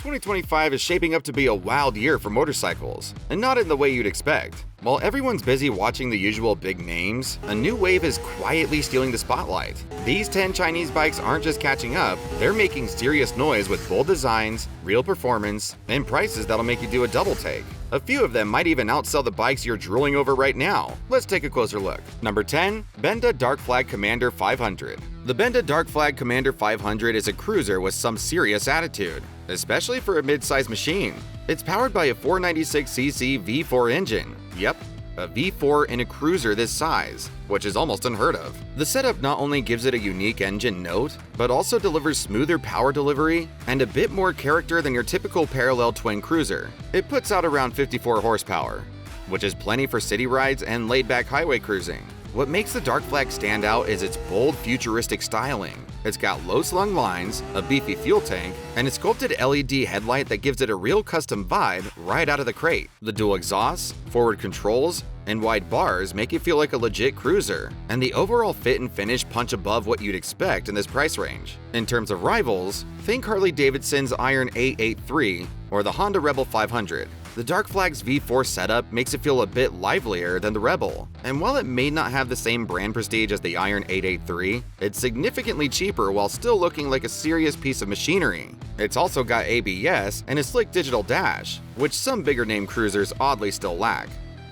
2025 is shaping up to be a wild year for motorcycles, and not in the way you'd expect. While everyone's busy watching the usual big names, a new wave is quietly stealing the spotlight. These 10 Chinese bikes aren't just catching up, they're making serious noise with bold designs, real performance, and prices that'll make you do a double take. A few of them might even outsell the bikes you're drooling over right now. Let's take a closer look. Number 10. Benda Dark Flag Commander 500. The Benda Dark Flag Commander 500 is a cruiser with some serious attitude, especially for a mid-sized machine. It's powered by a 496cc V4 engine. Yep, a V4 in a cruiser this size, which is almost unheard of. The setup not only gives it a unique engine note, but also delivers smoother power delivery and a bit more character than your typical parallel twin cruiser. It puts out around 54 horsepower, which is plenty for city rides and laid-back highway cruising. What makes the Dark Flag stand out is its bold, futuristic styling. It's got low-slung lines, a beefy fuel tank, and a sculpted LED headlight that gives it a real custom vibe right out of the crate. The dual exhausts, forward controls, and wide bars make it feel like a legit cruiser, and the overall fit and finish punch above what you'd expect in this price range. In terms of rivals, think Harley-Davidson's Iron 883 or the Honda Rebel 500. The Dark Flag's V4 setup makes it feel a bit livelier than the Rebel, and while it may not have the same brand prestige as the Iron 883, it's significantly cheaper while still looking like a serious piece of machinery. It's also got ABS and a slick digital dash, which some bigger name cruisers oddly still lack.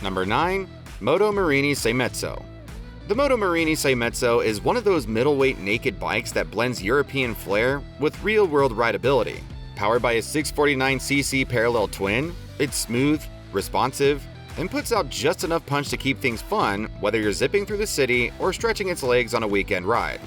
Number 9. Moto Marini Sezo. The Moto Marini Sezo is one of those middleweight naked bikes that blends European flair with real-world rideability. Powered by a 649cc parallel twin, it's smooth, responsive, and puts out just enough punch to keep things fun whether you're zipping through the city or stretching its legs on a weekend ride.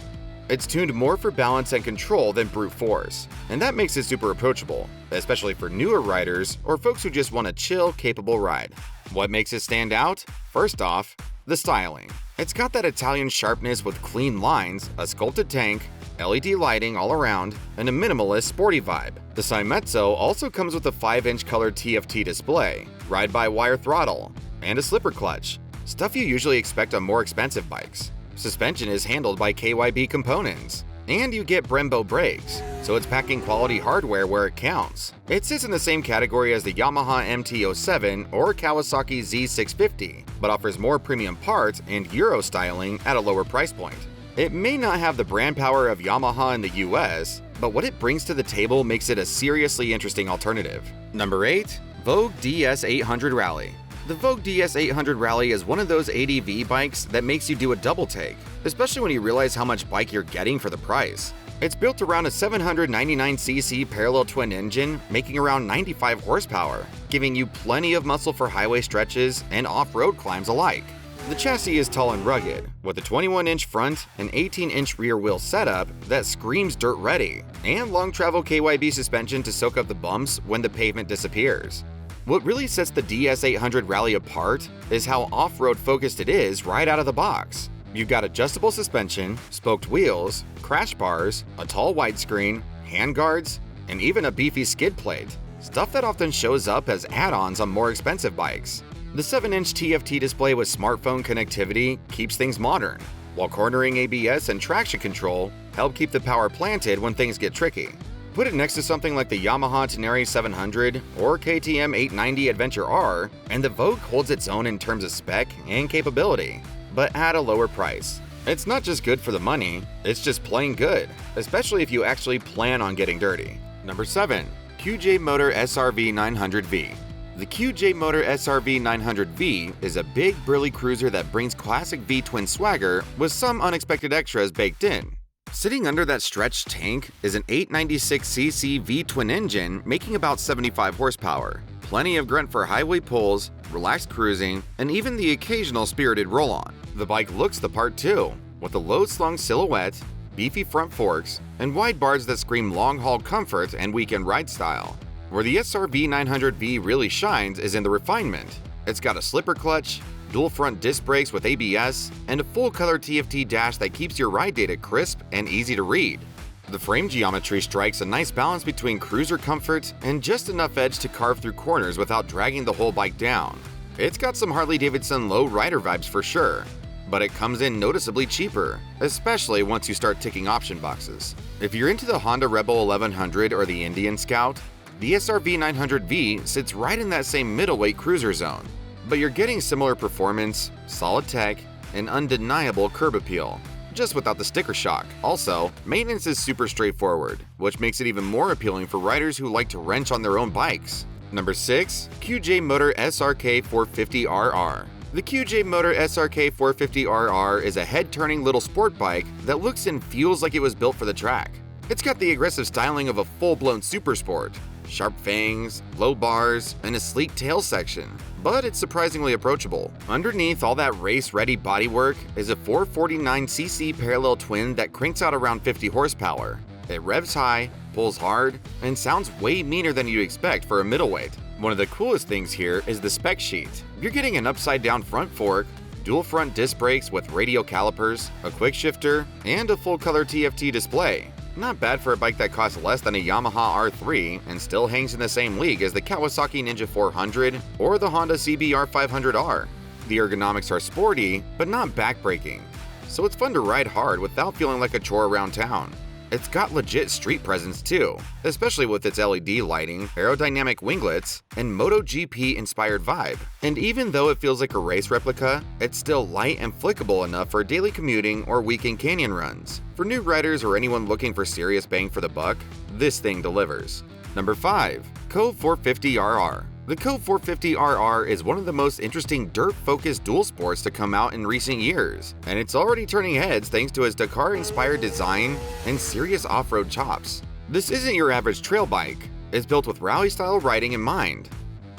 It's tuned more for balance and control than brute force, and that makes it super approachable, especially for newer riders or folks who just want a chill, capable ride. What makes it stand out? First off, the styling. It's got that Italian sharpness with clean lines, a sculpted tank, LED lighting all around, and a minimalist, sporty vibe. The Sezo also comes with a 5-inch color TFT display, ride-by-wire throttle, and a slipper clutch, stuff you usually expect on more expensive bikes. Suspension is handled by KYB components, and you get Brembo brakes, so it's packing quality hardware where it counts. It sits in the same category as the Yamaha MT-07 or Kawasaki Z650, but offers more premium parts and Euro styling at a lower price point. It may not have the brand power of Yamaha in the US, but what it brings to the table makes it a seriously interesting alternative. Number 8. Vogue DS900 Rally. The Vogue DS900 Rally is one of those ADV bikes that makes you do a double take, especially when you realize how much bike you're getting for the price. It's built around a 799cc parallel twin engine, making around 95 horsepower, giving you plenty of muscle for highway stretches and off-road climbs alike. The chassis is tall and rugged, with a 21-inch front and 18-inch rear wheel setup that screams dirt ready, and long travel KYB suspension to soak up the bumps when the pavement disappears. What really sets the DS900 Rally apart is how off-road focused it is right out of the box. You've got adjustable suspension, spoked wheels, crash bars, a tall widescreen, handguards, and even a beefy skid plate, stuff that often shows up as add-ons on more expensive bikes. The 7-inch TFT display with smartphone connectivity keeps things modern, while cornering ABS and traction control help keep the power planted when things get tricky. Put it next to something like the Yamaha Tenere 700 or KTM 890 Adventure R, and the Vogue holds its own in terms of spec and capability, but at a lower price. It's not just good for the money, it's just plain good, especially if you actually plan on getting dirty. Number 7. QJ Motor SRV900V. The QJ Motor SRV900V is a big, burly cruiser that brings classic V-twin swagger with some unexpected extras baked in. Sitting under that stretched tank is an 896cc V-twin engine making about 75 horsepower. Plenty of grunt for highway pulls, relaxed cruising, and even the occasional spirited roll-on. The bike looks the part too, with a low-slung silhouette, beefy front forks, and wide bars that scream long-haul comfort and weekend ride style. Where the SRV900V really shines is in the refinement. It's got a slipper clutch, dual front disc brakes with ABS, and a full-color TFT dash that keeps your ride data crisp and easy to read. The frame geometry strikes a nice balance between cruiser comfort and just enough edge to carve through corners without dragging the whole bike down. It's got some Harley-Davidson low rider vibes for sure, but it comes in noticeably cheaper, especially once you start ticking option boxes. If you're into the Honda Rebel 1100 or the Indian Scout, The SRV900V sits right in that same middleweight cruiser zone. But you're getting similar performance, solid tech, and undeniable curb appeal, just without the sticker shock. Also, maintenance is super straightforward, which makes it even more appealing for riders who like to wrench on their own bikes. Number 6. QJ Motor SRK450RR. The QJ Motor SRK450RR is a head-turning little sport bike that looks and feels like it was built for the track. It's got the aggressive styling of a full-blown supersport, sharp fangs, low bars, and a sleek tail section, but it's surprisingly approachable. Underneath all that race-ready bodywork is a 449cc parallel twin that cranks out around 50 horsepower. It revs high, pulls hard, and sounds way meaner than you'd expect for a middleweight. One of the coolest things here is the spec sheet. You're getting an upside-down front fork, dual front disc brakes with radial calipers, a quick shifter, and a full-color TFT display. Not bad for a bike that costs less than a Yamaha R3 and still hangs in the same league as the Kawasaki Ninja 400 or the Honda CBR500R. The ergonomics are sporty, but not backbreaking, so it's fun to ride hard without feeling like a chore around town. It's got legit street presence too, especially with its LED lighting, aerodynamic winglets, and MotoGP-inspired vibe. And even though it feels like a race replica, it's still light and flickable enough for daily commuting or weekend canyon runs. For new riders or anyone looking for serious bang for the buck, this thing delivers. Number 5. Cove 450RR. The Cove 450RR is one of the most interesting dirt-focused dual sports to come out in recent years, and it's already turning heads thanks to its Dakar-inspired design and serious off-road chops. This isn't your average trail bike. It's built with rally-style riding in mind.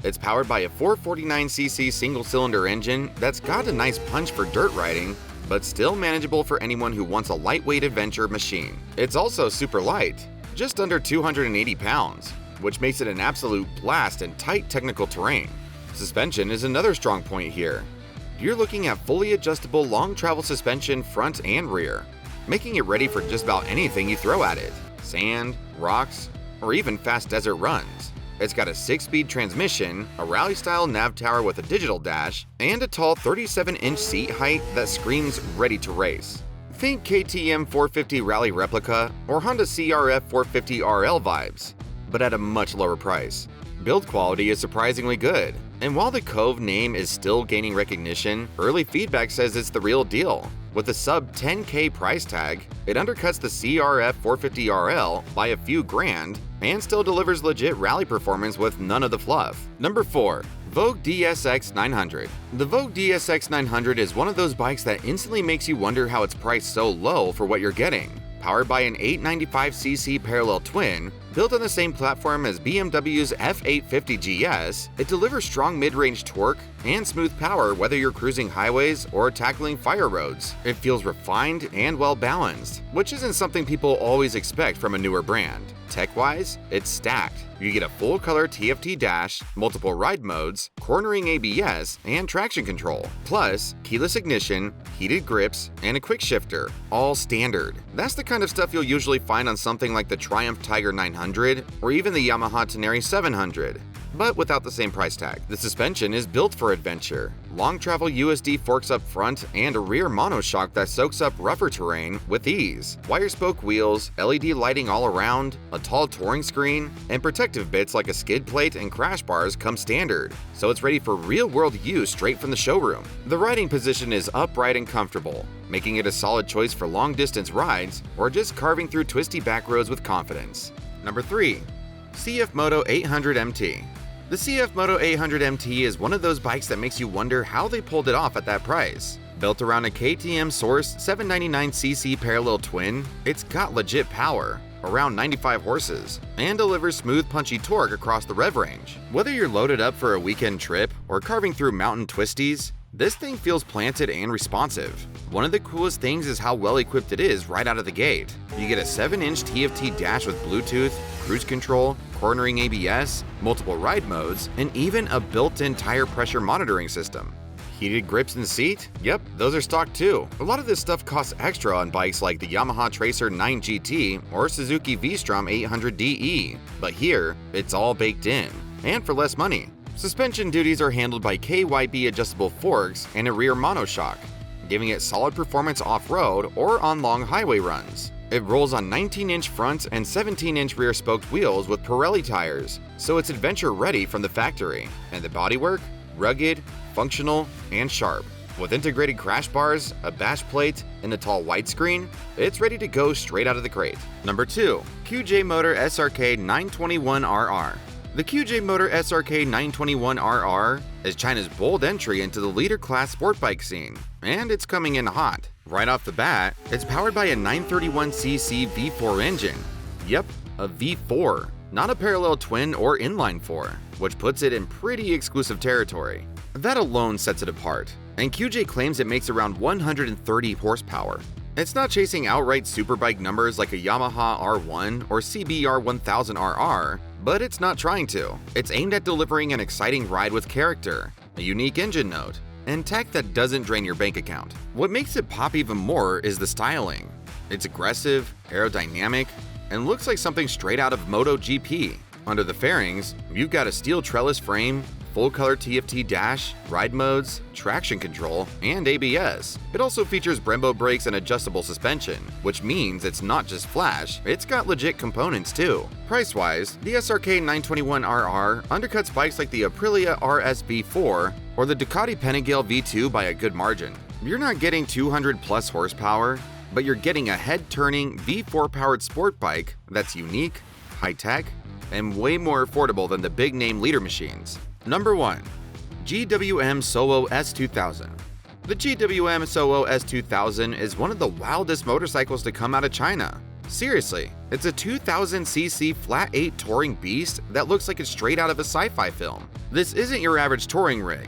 It's powered by a 449cc single-cylinder engine that's got a nice punch for dirt riding, but still manageable for anyone who wants a lightweight adventure machine. It's also super light, just under 280 pounds. Which makes it an absolute blast in tight technical terrain. Suspension is another strong point here. You're looking at fully adjustable long travel suspension front and rear, making it ready for just about anything you throw at it: sand, rocks, or even fast desert runs. It's got a 6-speed transmission, a rally-style nav tower with a digital dash, and a tall 37-inch seat height that screams ready to race. Think KTM 450 Rally Replica or Honda CRF 450RL vibes, but at a much lower price. Build quality is surprisingly good, and while the Cove name is still gaining recognition, early feedback says it's the real deal. With a sub 10K price tag, it undercuts the CRF 450RL by a few grand and still delivers legit rally performance with none of the fluff. Number 4. Vogue DSX900. The Vogue DSX900 is one of those bikes that instantly makes you wonder how it's priced so low for what you're getting. Powered by an 895cc parallel twin, built on the same platform as BMW's F850 GS, it delivers strong mid-range torque and smooth power whether you're cruising highways or tackling fire roads. It feels refined and well-balanced, which isn't something people always expect from a newer brand. Tech-wise, it's stacked. You get a full-color TFT dash, multiple ride modes, cornering ABS, and traction control. Plus, keyless ignition, heated grips, and a quick shifter, all standard. That's the kind of stuff you'll usually find on something like the Triumph Tiger 900 or even the Yamaha Tenere 700. But without the same price tag. The suspension is built for adventure. Long travel USD forks up front and a rear monoshock that soaks up rougher terrain with ease. Wire spoke wheels, LED lighting all around, a tall touring screen, and protective bits like a skid plate and crash bars come standard, so it's ready for real-world use straight from the showroom. The riding position is upright and comfortable, making it a solid choice for long-distance rides or just carving through twisty back roads with confidence. Number 3. CF Moto 800MT. The CF Moto 800MT is one of those bikes that makes you wonder how they pulled it off at that price. Built around a KTM sourced 799cc parallel twin, it's got legit power, around 95 horses, and delivers smooth punchy torque across the rev range. Whether you're loaded up for a weekend trip or carving through mountain twisties, this thing feels planted and responsive. One of the coolest things is how well equipped it is right out of the gate. You get a 7-inch TFT dash with Bluetooth, cruise control, cornering ABS, multiple ride modes, and even a built-in tire pressure monitoring system. Heated grips and seat? Yep, those are stock too. A lot of this stuff costs extra on bikes like the Yamaha Tracer 9GT or Suzuki V-Strom 800DE, but here, it's all baked in, and for less money. Suspension duties are handled by KYB adjustable forks and a rear monoshock, giving it solid performance off-road or on long highway runs. It rolls on 19-inch front and 17-inch rear spoked wheels with Pirelli tires, so it's adventure ready from the factory. And the bodywork? Rugged, functional, and sharp. With integrated crash bars, a bash plate, and a tall widescreen, it's ready to go straight out of the crate. Number 2. QJ Motor SRK921RR. The QJ Motor SRK921RR is China's bold entry into the leader class sport bike scene, and it's coming in hot. Right off the bat, it's powered by a 931cc V4 engine. Yep, a V4, not a parallel twin or inline 4, which puts it in pretty exclusive territory. That alone sets it apart, and QJ claims it makes around 130 horsepower. It's not chasing outright superbike numbers like a Yamaha R1 or CBR 1000RR, but it's not trying to. It's aimed at delivering an exciting ride with character, a unique engine note, and tech that doesn't drain your bank account. What makes it pop even more is the styling. It's aggressive, aerodynamic, and looks like something straight out of Moto GP. Under the fairings, you've got a steel trellis frame, full-color TFT dash, ride modes, traction control, and ABS. It also features Brembo brakes and adjustable suspension, which means it's not just flash, it's got legit components too. Price-wise, the SRK921RR undercuts bikes like the Aprilia RS-V4 or the Ducati Panigale V2 by a good margin. You're not getting 200 plus horsepower, but you're getting a head-turning V4-powered sport bike that's unique, high-tech, and way more affordable than the big-name leader machines. Number 1. GWM Solo S2000. The GWM Solo S2000 is one of the wildest motorcycles to come out of China. Seriously, it's a 2000cc flat 8 touring beast that looks like it's straight out of a sci-fi film. This isn't your average touring rig.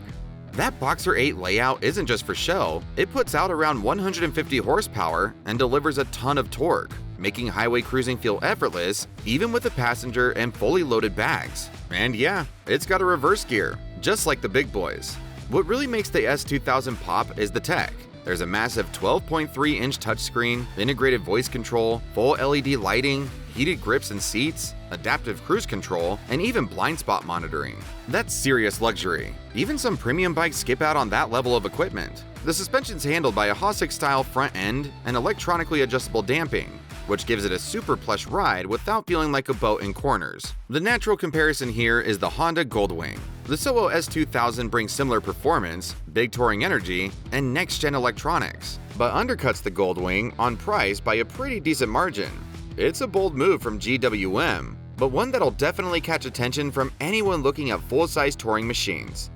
That Boxer 8 layout isn't just for show, it puts out around 150 horsepower and delivers a ton of torque, making highway cruising feel effortless even with a passenger and fully loaded bags. And yeah, it's got a reverse gear, just like the big boys. What really makes the S2000 pop is the tech. There's a massive 12.3-inch touchscreen, integrated voice control, full LED lighting, heated grips and seats, adaptive cruise control, and even blind spot monitoring. That's serious luxury. Even some premium bikes skip out on that level of equipment. The suspension's handled by a Hossick-style front end and electronically adjustable damping, which gives it a super plush ride without feeling like a boat in corners. The natural comparison here is the Honda Goldwing. The Solo S2000 brings similar performance, big touring energy, and next-gen electronics, but undercuts the Goldwing on price by a pretty decent margin. It's a bold move from GWM, but one that'll definitely catch attention from anyone looking at full-size touring machines.